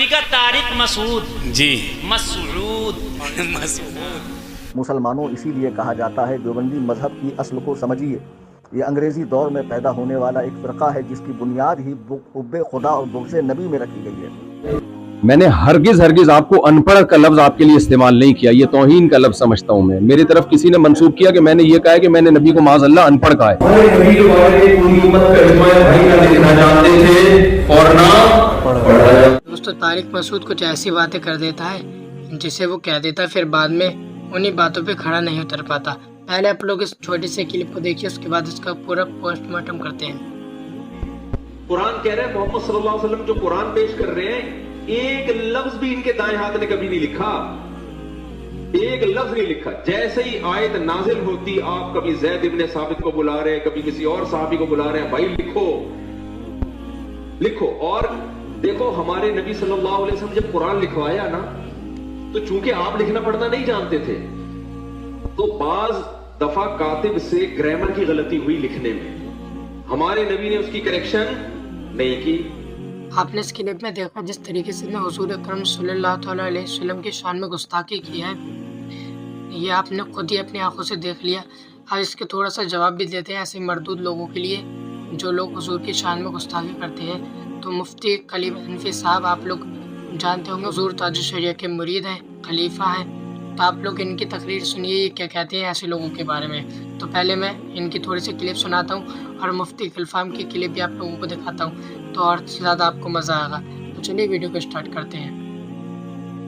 مولوی کا طارق مسعود جی مسعود مسلمانوں اسی لیے کہا جاتا ہے دیوبندی مذہب کی اصل کو سمجھیے. یہ انگریزی دور میں پیدا ہونے والا ایک فرقہ ہے جس کی بنیاد ہی حب خدا اور بغض نبی میں رکھی گئی ہے. میں نے ہرگز آپ کو ان پڑھ کا لفظ آپ کے لیے استعمال نہیں کیا. یہ توہین کا لفظ سمجھتا ہوں میں. میری طرف کسی نے منسوب کیا کہ میں نے یہ کہا ہے کہ میں نے نبی کو معاذ اللہ ان پڑھ کہا ہے. دوستو طارق مسعود کچھ ایسی باتیں کر دیتا ہے جسے وہ کہہ دیتا ہے، پھر بعد میں انہی باتوں پہ کھڑا نہیں اتر پاتا. پہلے آپ لوگ اس چھوٹی سے کلپ کو دیکھیے، اس کے بعد اس کا پورا پوسٹ مارٹم کرتے ہیں. قرآن کہہ رہا ہے محمد صلی اللہ علیہ وسلم جو قرآن پیش کر رہے ہیں ایک لفظ بھی ان کے دائیں ہاتھ نے کبھی نہیں لکھا، ایک لفظ نہیں لکھا. جیسے ہی آیت نازل ہوتی آپ کبھی زید ابن ثابت کو بلا رہے ہیں، کبھی کسی اور صحابی کو بلا رہے ہیں، بھائی لکھو. اور دیکھو ہمارے نبی صلی اللہ علیہ وسلم جب قرآن لکھوایا نا تو چونکہ آپ لکھنا پڑھنا نہیں جانتے تھے تو بعض دفعہ کاتب سے گرامر کی غلطی ہوئی لکھنے میں، ہمارے نبی نے اس کی کریکشن نہیں کی. آپ نے اس کلپ میں دیکھا جس طریقے سے حضور اکرم صلی اللہ تعالیٰ علیہ وسلم کی شان میں گستاخی کی ہے، یہ آپ نے خود ہی اپنی آنکھوں سے دیکھ لیا. آپ اس کے تھوڑا سا جواب بھی دیتے ہیں ایسے مردود لوگوں کے لیے جو لوگ حضور کی شان میں گستاخی کرتے ہیں. تو مفتی کلیم حنفی صاحب آپ لوگ جانتے ہوں گے، حضور تاج الشریعہ کے مرید ہیں، خلیفہ ہیں. تو آپ لوگ ان کی تقریر سنیے یہ کیا کہتے ہیں ایسے لوگوں کے بارے میں. تو پہلے میں ان کی تھوڑی سی کلپ سناتا ہوں اور مفتی کلفام کی کلپ بھی آپ لوگوں کو دکھاتا ہوں تو اور زیادہ آپ کو مزہ آئے گا. تو چلیے ویڈیو کو اسٹارٹ کرتے ہیں.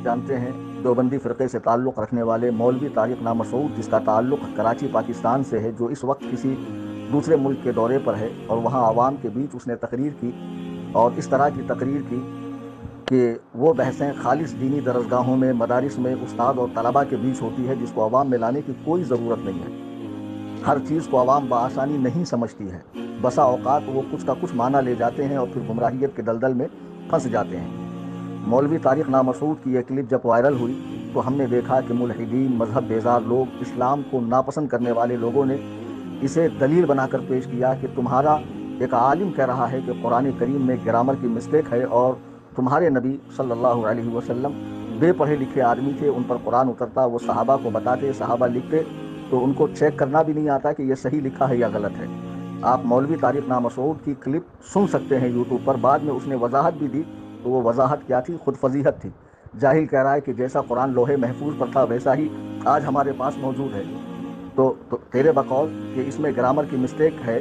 جانتے ہیں دیوبندی فرقے سے تعلق رکھنے والے مولوی طارق مسعود جس کا تعلق کراچی پاکستان سے ہے، جو اس وقت کسی دوسرے ملک کے دورے پر ہے اور وہاں عوام کے بیچ اس نے تقریر کی اور اس طرح کی تقریر کی کہ وہ بحثیں خالص دینی درسگاہوں میں، مدارس میں استاد اور طلباء کے بیچ ہوتی ہے، جس کو عوام میں لانے کی کوئی ضرورت نہیں ہے. ہر چیز کو عوام بآسانی نہیں سمجھتی ہے. بسا اوقات وہ کچھ کا کچھ معنی لے جاتے ہیں اور پھر گمراہیت کے دلدل میں پھنس جاتے ہیں. مولوی طارق مسعود کی یہ کلپ جب وائرل ہوئی تو ہم نے دیکھا کہ ملحدین، مذہب بیزار لوگ، اسلام کو ناپسند کرنے والے لوگوں نے اسے دلیل بنا کر پیش کیا کہ تمہارا ایک عالم کہہ رہا ہے کہ قرآن کریم میں گرامر کی مسٹیک ہے اور تمہارے نبی صلی اللہ علیہ وسلم بے پڑھے لکھے آدمی تھے، ان پر قرآن اترتا، وہ صحابہ کو بتاتے، صحابہ لکھتے تو ان کو چیک کرنا بھی نہیں آتا کہ یہ صحیح لکھا ہے یا غلط ہے. آپ مولوی طارق مسعود کی کلپ سن سکتے ہیں یوٹیوب پر. بعد میں اس نے وضاحت بھی دی تو وہ وضاحت کیا تھی؟ خود فضیحت تھی. جاہل کہہ رہا ہے کہ جیسا قرآن لوح محفوظ پر تھا ویسا ہی آج ہمارے پاس موجود ہے. تو تیرے بقول کہ اس میں گرامر کی مسٹیک ہے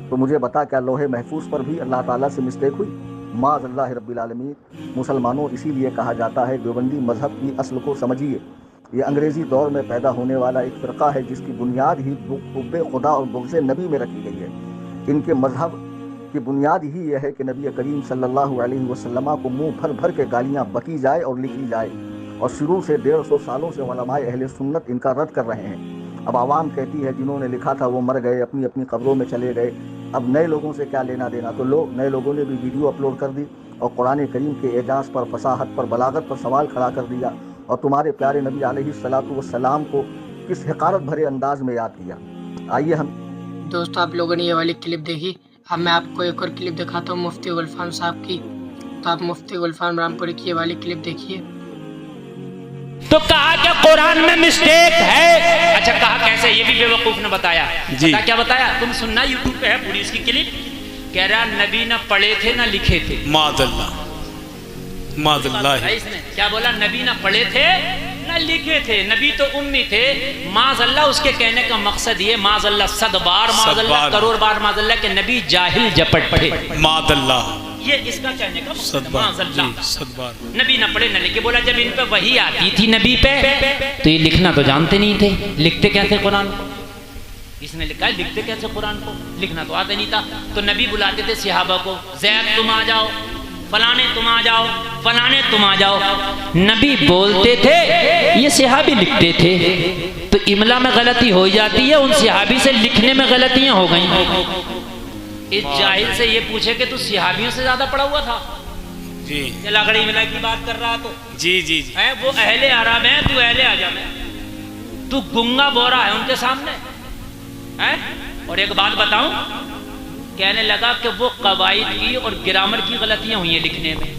تو مجھے بتا کیا لوح محفوظ پر بھی اللہ تعالیٰ سے مسٹیک ہوئی؟ معاذ اللہ رب العالمین. مسلمانوں اسی لیے کہا جاتا ہے دیوبندی مذہب کی اصل کو سمجھیے. یہ انگریزی دور میں پیدا ہونے والا ایک فرقہ ہے جس کی بنیاد ہی حب خدا اور بغض نبی میں رکھی گئی ہے. ان کے مذہب کی بنیاد ہی یہ ہے کہ نبی کریم صلی اللہ علیہ وسلم کو منہ بھر بھر کے گالیاں بکی جائے اور لکھی جائے، اور شروع سے 150 سالوں سے علماء اہل سنت ان کا رد کر رہے ہیں. اب عوام کہتی ہے جنہوں نے لکھا تھا وہ مر گئے، اپنی اپنی قبروں میں چلے گئے، اب نئے لوگوں سے کیا لینا دینا. تو نئے لوگوں نے بھی ویڈیو اپلوڈ کر دی اور قرآن کریم کے اعجاز پر، فصاحت پر، بلاغت پر سوال کھڑا کر دیا اور تمہارے پیارے نبی علیہ الصلوۃ والسلام کو کس حقارت بھرے انداز میں یاد کیا. آئیے ہم دوستو آپ لوگوں نے یہ والی کلپ دیکھی. اب میں آپ کو ایک اور کلپ دکھاتا ہوں مفتی غلفان صاحب کی. تو آپ مفتی غلفان رامپوری کی یہ والی کلپ دیکھیے. تو کہا کہ قرآن میں مسٹیک ہے. اچھا کہا کیسے؟ یہ بھی بے وقوف نے بتایا. پتا کیا بتایا؟ تم سننا یوٹیوب پہ ہے پوری اس کی کلپ. کہہ رہا نبی نہ پڑھے تھے نہ لکھے تھے. معاذ اللہ، معاذ اللہ. اس نے کیا بولا؟ نبی نہ پڑھے تھے نہ لکھے تھے، نبی تو امی تھے. معاذ اللہ اس کے کہنے کا مقصد یہ، معاذ اللہ 100 بار معاذ اللہ، کروڑ بار معاذ اللہ کہ نبی جاہل جپٹ پڑھے. معاذ اللہ، یہ اس کا کہنے کا مقصد. معاذ اللہ 100 بار نبی نہ پڑھے نہ لکھے. بولا جب ان پہ وحی آتی تھی نبی پہ تو یہ لکھنا تو جانتے نہیں تھے، لکھتے کیسے قرآن کو؟ اس نے لکھا ہے لکھتے کیسے قرآن کو؟ لکھنا تو آتا نہیں تھا. تو نبی بلاتے تھے صحابہ کو، زید تم آ جاؤ، فلانے تم آ جاؤ، فلانے تم آ جاؤ. نبی بولتے تھے، یہ صحابی لکھتے تھے. تو املا میں غلطی ہو جاتی ہے، ان صحابی سے لکھنے میں غلطیاں ہو گئیں. اس جاہل سے یہ پوچھے کہ تو صحابیوں سے زیادہ پڑھا ہوا تھا؟ جی چلا گڑی املا کی بات کر رہا تو جی جی جی وہ اہل عرب ہیں، تو اہل عجم ہے. تو گنگا بورا ہے ان کے سامنے. اور ایک بات بتاؤں، کہنے لگا کہ وہ قواعد کی اور گرامر کی غلطیاں ہوئی ہیں لکھنے میں.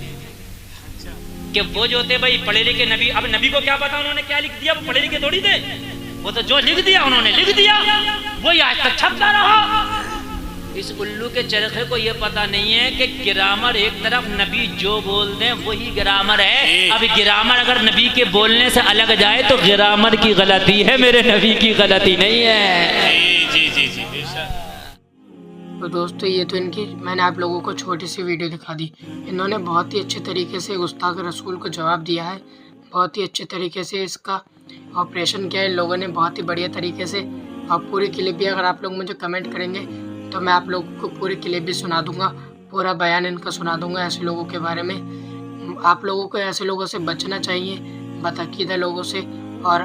کہ وہ جو تھے بھائی پڑھے لکھے نبی، اب نبی کو کیا پتا انہوں نے کیا لکھ دیا، وہ پڑھے لکھے تھوڑی تھے، وہ تو جو لکھ دیا انہوں نے لکھ دیا، وہی آج تک چھپتا رہا۔ اس الو کے چرخے کو یہ پتا نہیں ہے کہ گرامر ایک طرف، نبی جو بول دیں وہی گرامر ہے۔ اب گرامر اگر نبی کے بولنے سے الگ جائے تو گرامر کی غلطی ہے، میرے نبی کی غلطی نہیں ہے۔ جی جی جی بے شک۔ تو دوستو یہ تو ان کی میں نے آپ لوگوں کو چھوٹی سی ویڈیو دکھا دی، انہوں نے بہت ہی اچھے طریقے سے گستاخ رسول کو جواب دیا ہے، بہت ہی اچھے طریقے سے اس کا آپریشن کیا ہے ان لوگوں نے، بہت ہی بڑھیا طریقے سے۔ اور پوری کلپ بھی اگر آپ لوگ مجھے کمنٹ کریں گے تو میں آپ لوگوں کو پوری کلپ بھی سنا دوں گا، پورا بیان ان کا سنا دوں گا ایسے لوگوں کے بارے میں۔ آپ لوگوں کو ایسے لوگوں سے بچنا چاہیے، بدعقیدہ لوگوں سے، اور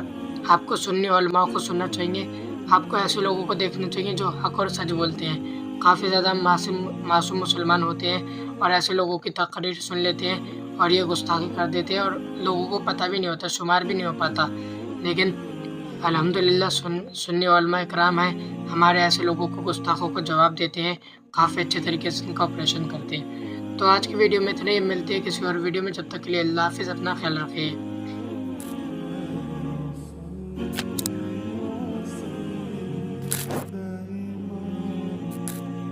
آپ کو سنی علماء کو سننا چاہیے، آپ کو ایسے لوگوں کو دیکھنا چاہیے جو حق اور سچ بولتے ہیں۔ کافی زیادہ معصوم مسلمان ہوتے ہیں اور ایسے لوگوں کی تقریر سن لیتے ہیں اور یہ گستاخی کر دیتے ہیں اور لوگوں کو پتہ بھی نہیں ہوتا، شمار بھی نہیں ہو پاتا، لیکن الحمدللہ سنی علماء اکرام ہیں، ہمارے ایسے لوگوں کو گستاخوں کو جواب دیتے ہیں، کافی اچھے طریقے سے ان کا آپریشن کرتے ہیں۔ تو آج کی ویڈیو میں اتنے ہی، ملتے ہیں کسی اور ویڈیو میں، جب تک کے لیے اللہ حافظ، اپنا خیال رکھیے۔